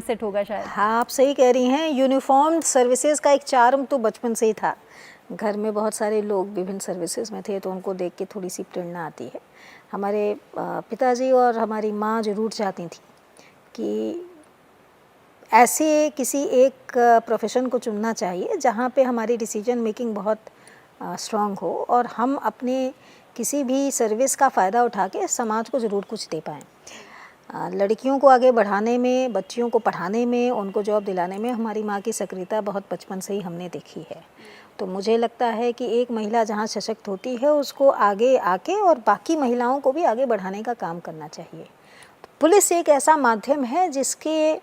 Set होगा शायद। हाँ, आप सही कह रही हैं। यूनिफॉर्म सर्विसेज का एक चार्म तो बचपन से ही था। घर में बहुत सारे लोग विभिन्न सर्विसेज में थे तो उनको देख के थोड़ी सी प्रेरणा आती है। हमारे पिताजी और हमारी माँ ज़रूर चाहती थी कि ऐसे किसी एक प्रोफेशन को चुनना चाहिए जहाँ पे हमारी डिसीजन मेकिंग बहुत स्ट्रॉन्ग हो और हम अपने किसी भी सर्विस का फ़ायदा उठा के समाज को ज़रूर कुछ दे पाएँ। लड़कियों को आगे बढ़ाने में, बच्चियों को पढ़ाने में, उनको जॉब दिलाने में हमारी माँ की सक्रियता बहुत बचपन से ही हमने देखी है। तो मुझे लगता है कि एक महिला जहाँ सशक्त होती है उसको आगे आके और बाकी महिलाओं को भी आगे बढ़ाने का काम करना चाहिए। तो पुलिस एक ऐसा माध्यम है जिसके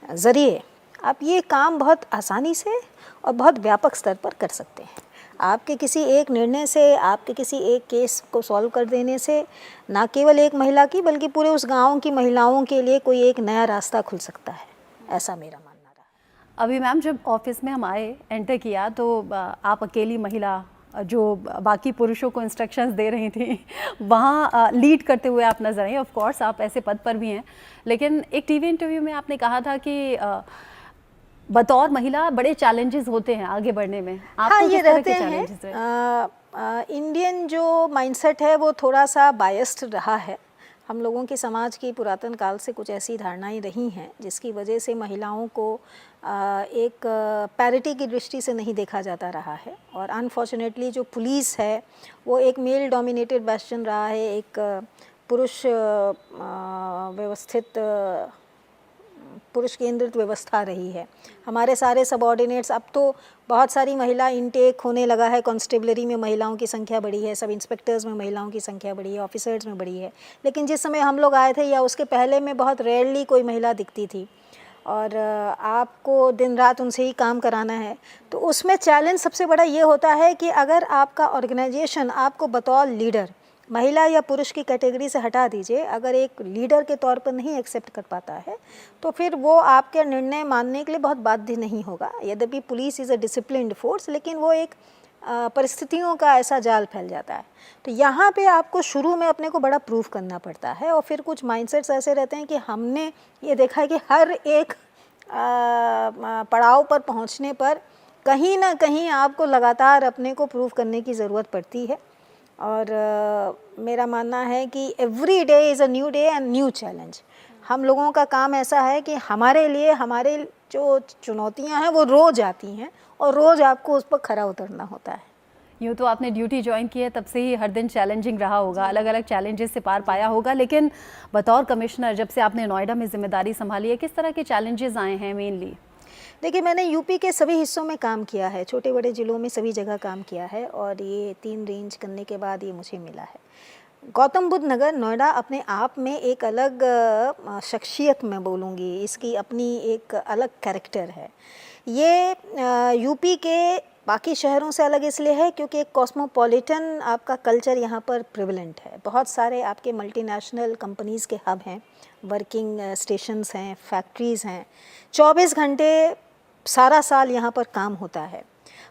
ज़रिए आप ये काम बहुत आसानी से और बहुत व्यापक स्तर पर कर सकते हैं। आपके किसी एक निर्णय से, आपके किसी एक केस को सॉल्व कर देने से ना केवल एक महिला की बल्कि पूरे उस गांव की महिलाओं के लिए कोई एक नया रास्ता खुल सकता है, ऐसा मेरा मानना रहा। अभी मैम जब ऑफिस में हम आए, एंटर किया तो आप अकेली महिला जो बाकी पुरुषों को इंस्ट्रक्शंस दे रही थी वहाँ लीड करते हुए आप नजर आई। ऑफ कोर्स आप ऐसे पद पर भी हैं, लेकिन एक टीवी इंटरव्यू में आपने कहा था कि बतौर महिला बड़े चैलेंजेस होते हैं आगे बढ़ने में। आपको हाँ, ये किस तरह रहते के चैलेंजेस रहे? हैं। इंडियन जो माइंडसेट है वो थोड़ा सा बायस्ड रहा है। हम लोगों की समाज की पुरातन काल से कुछ ऐसी धारणाएं रही हैं जिसकी वजह से महिलाओं को एक पैरिटी की दृष्टि से नहीं देखा जाता रहा है। और अनफॉर्चुनेटली जो पुलिस है वो एक मेल डोमिनेटेड बेस्टन रहा है, एक पुरुष व्यवस्थित पुरुष केंद्रित व्यवस्था रही है। हमारे सारे सबऑर्डिनेट्स, अब तो बहुत सारी महिला इनटेक होने लगा है, कांस्टेबलरी में महिलाओं की संख्या बढ़ी है, सब इंस्पेक्टर्स में महिलाओं की संख्या बढ़ी है, ऑफिसर्स में बढ़ी है। लेकिन जिस समय हम लोग आए थे या उसके पहले में बहुत रेयरली कोई महिला दिखती थी और आपको दिन रात उनसे ही काम कराना है। तो उसमें चैलेंज सबसे बड़ा ये होता है कि अगर आपका ऑर्गेनाइजेशन आपको बतौर लीडर, महिला या पुरुष की कैटेगरी से हटा दीजिए, अगर एक लीडर के तौर पर नहीं एक्सेप्ट कर पाता है तो फिर वो आपके निर्णय मानने के लिए बहुत बाध्य नहीं होगा। यद्यपि police is a disciplined force, लेकिन वो एक परिस्थितियों का ऐसा जाल फैल जाता है। तो यहाँ पे आपको शुरू में अपने को बड़ा प्रूफ करना पड़ता है और फिर कुछ माइंडसेट्स ऐसे रहते हैं कि हमने ये देखा है कि हर एक पड़ाव पर पहुँचने पर कहीं ना कहीं आपको लगातार अपने को प्रूव करने की ज़रूरत पड़ती है। और मेरा मानना है कि every day is a new day and new challenge. हम लोगों का काम ऐसा है कि हमारे लिए हमारे जो चुनौतियां हैं वो रोज़ आती हैं और रोज़ आपको उस पर खरा उतरना होता है। यूँ तो आपने ड्यूटी ज्वाइन की है तब से ही हर दिन चैलेंजिंग रहा होगा, अलग अलग चैलेंजेस से पार पाया होगा, लेकिन बतौर कमिश्नर जब से आपने नोएडा में जिम्मेदारी संभाली है, किस तरह के चैलेंजेस आए हैं मेनली? देखिए, मैंने यूपी के सभी हिस्सों में काम किया है, छोटे बड़े ज़िलों में सभी जगह काम किया है और ये 3 रेंज करने के बाद ये मुझे मिला है। गौतम बुद्ध नगर नोएडा अपने आप में एक अलग शख्सियत मैं बोलूँगी, इसकी अपनी एक अलग कैरेक्टर है। ये यूपी के बाकी शहरों से अलग इसलिए है क्योंकि एक कॉस्मोपॉलिटन आपका कल्चर यहाँ पर प्रिवलेंट है। बहुत सारे आपके मल्टीनेशनल कंपनीज़ के हब हैं, वर्किंग स्टेशंस हैं, फैक्ट्रीज़ हैं। 24 घंटे सारा साल यहाँ पर काम होता है।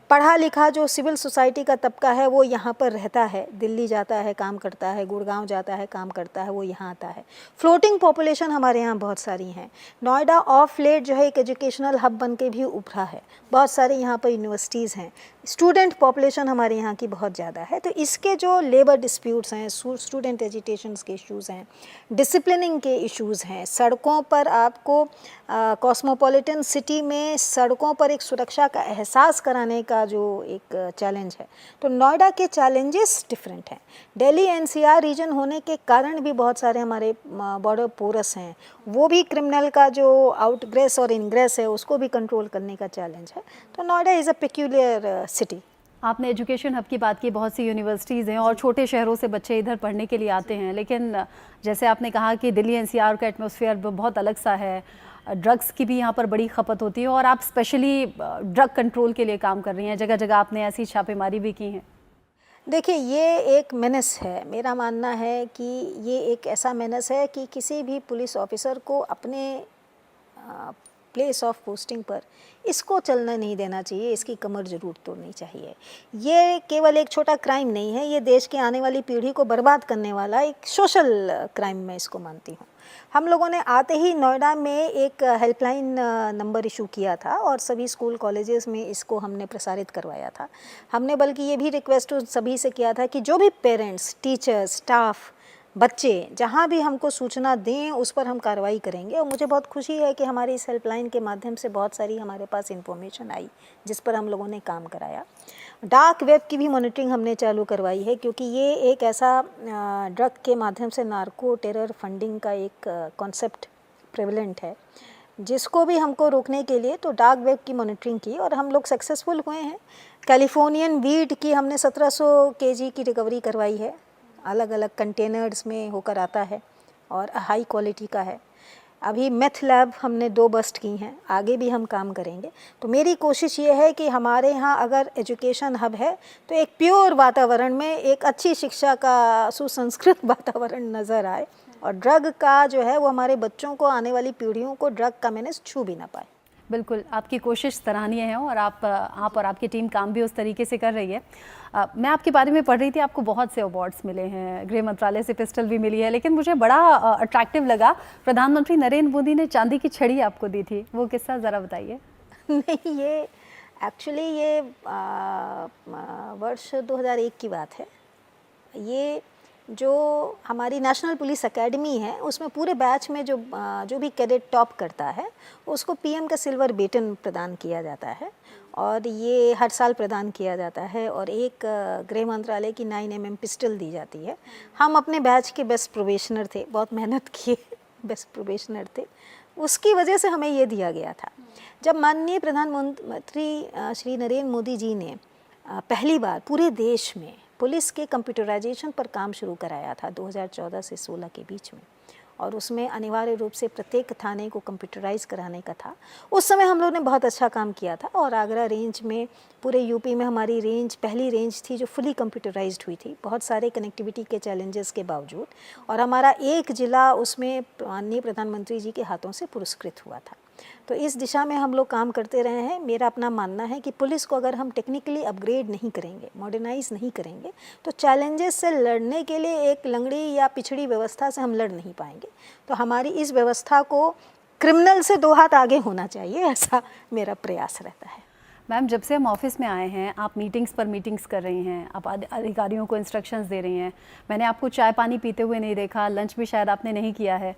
पढ़ा लिखा जो सिविल सोसाइटी का तबका है वो यहाँ पर रहता है, दिल्ली जाता है काम करता है, गुड़गांव जाता है काम करता है, वो यहाँ आता है। फ्लोटिंग पॉपुलेशन हमारे यहाँ बहुत सारी हैं। नोएडा ऑफ लेट जो है एक एजुकेशनल हब बन के भी उभरा है, बहुत सारे यहाँ पर यूनिवर्सिटीज़ हैं। स्टूडेंट पॉपुलेशन हमारे यहाँ की बहुत ज़्यादा है। तो इसके जो लेबर डिस्प्यूट्स हैं, स्टूडेंट एजिटेशंस के इश्यूज़ हैं, डिसिप्लिनिंग के इश्यूज़ हैं, सड़कों पर आपको कॉस्मोपॉलिटन सिटी में सड़कों पर एक सुरक्षा का एहसास कराने का जो एक चैलेंज है, तो नोएडा के चैलेंजेस डिफरेंट हैं। दिल्ली एनसीआर रीजन होने के कारण भी बहुत सारे हमारे बॉर्डर पोरस हैं, वो भी क्रिमिनल का जो आउटग्रेस और इनग्रेस है उसको भी कंट्रोल करने का चैलेंज है। तो Noida is a peculiar city. आपने एजुकेशन हब की बात की, बहुत सी यूनिवर्सिटीज़ हैं और छोटे शहरों से बच्चे इधर पढ़ने के लिए आते हैं, लेकिन जैसे आपने कहा कि दिल्ली एनसीआर का एटमॉस्फेयर बहुत अलग सा है, ड्रग्स की भी यहाँ पर बड़ी खपत होती है और आप स्पेशली ड्रग कंट्रोल के लिए काम कर रही हैं, जगह जगह आपने ऐसी छापेमारी भी की हैं। देखिए, ये एक मेनस है। मेरा मानना है कि ये एक ऐसा मेनस है कि किसी भी पुलिस ऑफिसर को अपने प्लेस ऑफ पोस्टिंग पर, इसको चलना नहीं देना चाहिए, इसकी कमर जरूर तोड़नी चाहिए। ये केवल एक छोटा क्राइम नहीं है, ये देश की आने वाली पीढ़ी को बर्बाद करने वाला एक सोशल क्राइम मैं इसको मानती हूँ। हम लोगों ने आते ही नोएडा में एक हेल्पलाइन नंबर इशू किया था और सभी स्कूल कॉलेजेस में इसको हमने प्रसारित करवाया था। हमने बल्कि ये भी रिक्वेस्ट सभी से किया था कि जो भी पेरेंट्स, टीचर्स, स्टाफ, बच्चे जहाँ भी हमको सूचना दें उस पर हम कार्रवाई करेंगे। और मुझे बहुत खुशी है कि हमारी इस हेल्पलाइन के माध्यम से बहुत सारी हमारे पास इन्फॉर्मेशन आई जिस पर हम लोगों ने काम कराया। डार्क वेब की भी मॉनिटरिंग हमने चालू करवाई है, क्योंकि ये एक ऐसा ड्रग के माध्यम से नार्को टेरर फंडिंग का एक कॉन्सेप्ट प्रेवलेंट है, जिसको भी हमको रोकने के लिए तो डार्क वेब की मॉनिटरिंग की और हम लोग सक्सेसफुल हुए हैं। कैलिफोर्नियन वीड की हमने 1700 केजी की रिकवरी करवाई है, अलग अलग कंटेनर्स में होकर आता है और हाई क्वालिटी का है। अभी मेथ लैब हमने 2 बस्ट की हैं, आगे भी हम काम करेंगे। तो मेरी कोशिश ये है कि हमारे यहाँ अगर एजुकेशन हब है तो एक प्योर वातावरण में एक अच्छी शिक्षा का सुसंस्कृत वातावरण नज़र आए और ड्रग का जो है वो हमारे बच्चों को, आने वाली पीढ़ियों को ड्रग का मेनेस छू भी ना पाए। बिल्कुल, आपकी कोशिश सराहनीय है और आप और आपकी टीम काम भी उस तरीके से कर रही है। मैं आपके बारे में पढ़ रही थी, आपको बहुत से अवार्ड्स मिले हैं, गृह मंत्रालय से पिस्टल भी मिली है, लेकिन मुझे बड़ा अट्रैक्टिव लगा, प्रधानमंत्री नरेंद्र मोदी ने चांदी की छड़ी आपको दी थी, वो किस्सा ज़रा बताइए। नहीं, ये एक्चुअली ये वर्ष 2001 की बात है। ये जो हमारी नेशनल पुलिस एकेडमी है उसमें पूरे बैच में जो भी कैडेट टॉप करता है उसको पीएम का सिल्वर बेटन प्रदान किया जाता है और ये हर साल प्रदान किया जाता है और एक गृह मंत्रालय की 9mm पिस्टल दी जाती है। हम अपने बैच के बेस्ट प्रोबेशनर थे, बहुत मेहनत किए, बेस्ट प्रोबेशनर थे, उसकी वजह से हमें ये दिया गया था। जब माननीय प्रधानमंत्री श्री नरेंद्र मोदी जी ने पहली बार पूरे देश में पुलिस के कंप्यूटराइजेशन पर काम शुरू कराया था 2014 से 16 के बीच में, और उसमें अनिवार्य रूप से प्रत्येक थाने को कंप्यूटराइज कराने का था। उस समय हम लोग ने बहुत अच्छा काम किया था और आगरा रेंज में, पूरे यूपी में हमारी रेंज पहली रेंज थी जो फुली कंप्यूटराइज्ड हुई थी, बहुत सारे कनेक्टिविटी के चैलेंजेस के बावजूद, और हमारा एक ज़िला उसमें माननीय प्रधानमंत्री जी के हाथों से पुरस्कृत हुआ था। तो इस दिशा में हम लोग काम करते रहे हैं। मेरा अपना मानना है कि पुलिस को अगर हम टेक्निकली अपग्रेड नहीं करेंगे, मॉडर्नाइज नहीं करेंगे, तो चैलेंजेस से लड़ने के लिए एक लंगड़ी या पिछड़ी व्यवस्था से हम लड़ नहीं पाएंगे। तो हमारी इस व्यवस्था को क्रिमिनल से 2 हाथ आगे होना चाहिए, ऐसा मेरा प्रयास रहता है। मैम, जब से हम ऑफिस में आए हैं आप मीटिंग्स पर मीटिंग्स कर रही हैं, आप अधिकारियों को इंस्ट्रक्शंस दे रही हैं, मैंने आपको चाय पानी पीते हुए नहीं देखा, लंच भी शायद आपने नहीं किया है।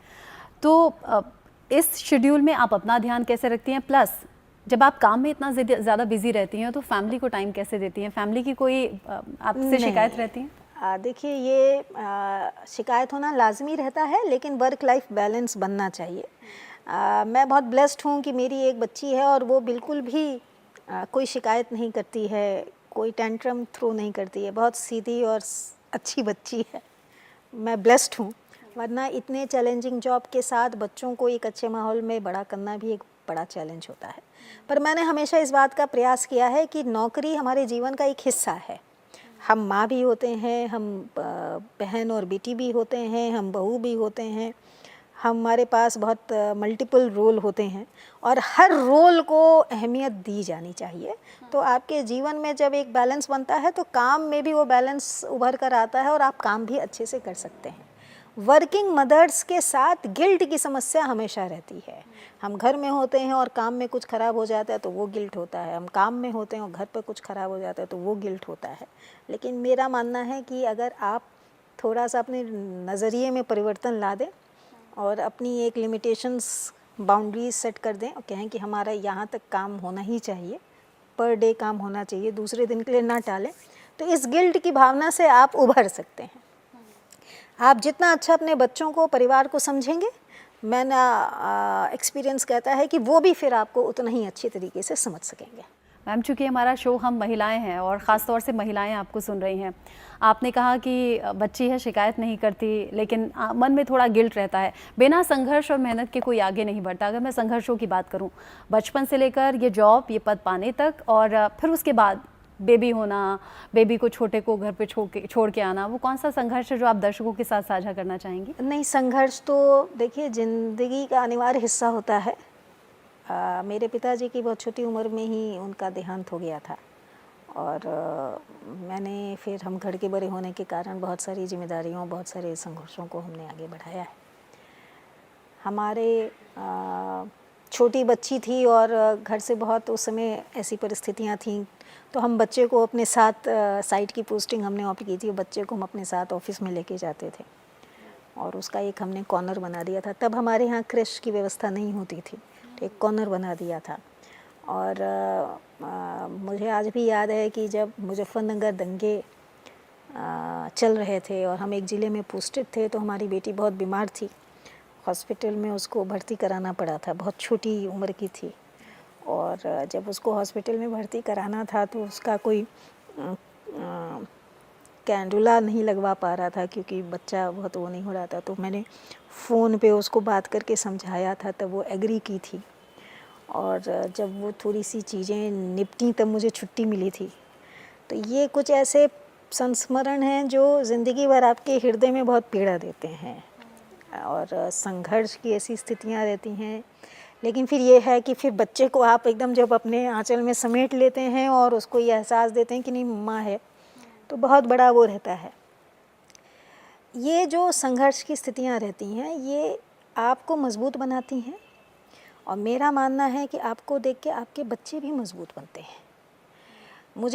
तो इस शेड्यूल में आप अपना ध्यान कैसे रखती हैं, प्लस जब आप काम में इतना ज़्यादा बिजी रहती हैं तो फैमिली को टाइम कैसे देती हैं? फैमिली की कोई आपसे शिकायत रहती है? देखिए, ये शिकायत होना लाजमी रहता है, लेकिन वर्क लाइफ बैलेंस बनना चाहिए। मैं बहुत ब्लेस्ड हूँ कि मेरी एक बच्ची है और वो बिल्कुल भी कोई शिकायत नहीं करती है, कोई टेंट्रम थ्रो नहीं करती है, बहुत सीधी और अच्छी बच्ची है। मैं ब्लेस्ड हूँ, वरना इतने चैलेंजिंग जॉब के साथ बच्चों को एक अच्छे माहौल में बड़ा करना भी एक बड़ा चैलेंज होता है। पर मैंने हमेशा इस बात का प्रयास किया है कि नौकरी हमारे जीवन का एक हिस्सा है। हम माँ भी होते हैं, हम बहन और बेटी भी होते हैं, हम बहू भी होते हैं, हमारे पास बहुत मल्टीपल रोल होते हैं और हर रोल को अहमियत दी जानी चाहिए। तो आपके जीवन में जब एक बैलेंस बनता है तो काम में भी वो बैलेंस उभर कर आता है और आप काम भी अच्छे से कर सकते हैं। वर्किंग मदर्स के साथ गिल्ट की समस्या हमेशा रहती है। हम घर में होते हैं और काम में कुछ ख़राब हो जाता है तो वो गिल्ट होता है, हम काम में होते हैं और घर पर कुछ ख़राब हो जाता है तो वो गिल्ट होता है। लेकिन मेरा मानना है कि अगर आप थोड़ा सा अपने नज़रिए में परिवर्तन ला दें और अपनी एक लिमिटेशंस, बाउंड्रीज सेट कर दें और कहें कि हमारा यहाँ तक काम होना ही चाहिए, पर डे काम होना चाहिए, दूसरे दिन के लिए ना टालें, तो इस गिल्ट की भावना से आप उभर सकते हैं। आप जितना अच्छा अपने बच्चों को, परिवार को समझेंगे, मैंने एक्सपीरियंस कहता है कि वो भी फिर आपको उतना ही अच्छे तरीके से समझ सकेंगे। मैम, चूँकि हमारा शो हम महिलाएं हैं और ख़ास तौर से महिलाएं आपको सुन रही हैं, आपने कहा कि बच्ची है, शिकायत नहीं करती, लेकिन मन में थोड़ा गिल्ट रहता है। बिना संघर्ष और मेहनत के कोई आगे नहीं बढ़ता। अगर मैं संघर्षों की बात करूं, बचपन से लेकर ये जॉब, ये पद पाने तक, और फिर उसके बाद बेबी होना, बेबी को, छोटे को घर पे छोड़ के आना, वो कौन सा संघर्ष है जो आप दर्शकों के साथ साझा करना चाहेंगी? नहीं, संघर्ष तो देखिए ज़िंदगी का अनिवार्य हिस्सा होता है। मेरे पिताजी की बहुत छोटी उम्र में ही उनका देहांत हो गया था और मैंने फिर हम घर के बड़े होने के कारण बहुत सारी जिम्मेदारियों, बहुत सारे संघर्षों को हमने आगे बढ़ाया है। हमारे छोटी बच्ची थी और घर से बहुत उस समय ऐसी परिस्थितियां थीं, तो हम बच्चे को अपने साथ साइट की पोस्टिंग हमने वहाँ पे की थी, बच्चे को हम अपने साथ ऑफिस में लेके जाते थे और उसका एक हमने कॉर्नर बना दिया था। तब हमारे यहाँ क्रेश की व्यवस्था नहीं होती थी, तो एक कॉर्नर बना दिया था। और मुझे आज भी याद है कि जब मुजफ्फरनगर दंगे चल रहे थे और हम एक ज़िले में पोस्टेड थे, तो हमारी बेटी बहुत बीमार थी, हॉस्पिटल में उसको भर्ती कराना पड़ा था, बहुत छोटी उम्र की थी। और जब उसको हॉस्पिटल में भर्ती कराना था तो उसका कोई कैंडुला नहीं लगवा पा रहा था क्योंकि बच्चा बहुत वो नहीं हो रहा था। तो मैंने फ़ोन पे उसको बात करके समझाया था, तब वो एग्री की थी। और जब वो थोड़ी सी चीज़ें निपटी तब मुझे छुट्टी मिली थी। तो ये कुछ ऐसे संस्मरण हैं जो ज़िंदगी भर आपके हृदय में बहुत पीड़ा देते हैं और संघर्ष की ऐसी स्थितियाँ रहती हैं। लेकिन फिर ये है कि फिर बच्चे को आप एकदम जब अपने आंचल में समेट लेते हैं और उसको ये एहसास देते हैं कि नहीं मम्मा है, तो बहुत बड़ा वो रहता है। ये जो संघर्ष की स्थितियाँ रहती हैं ये आपको मजबूत बनाती हैं और मेरा मानना है कि आपको देख के आपके बच्चे भी मजबूत बनते हैं। मुझे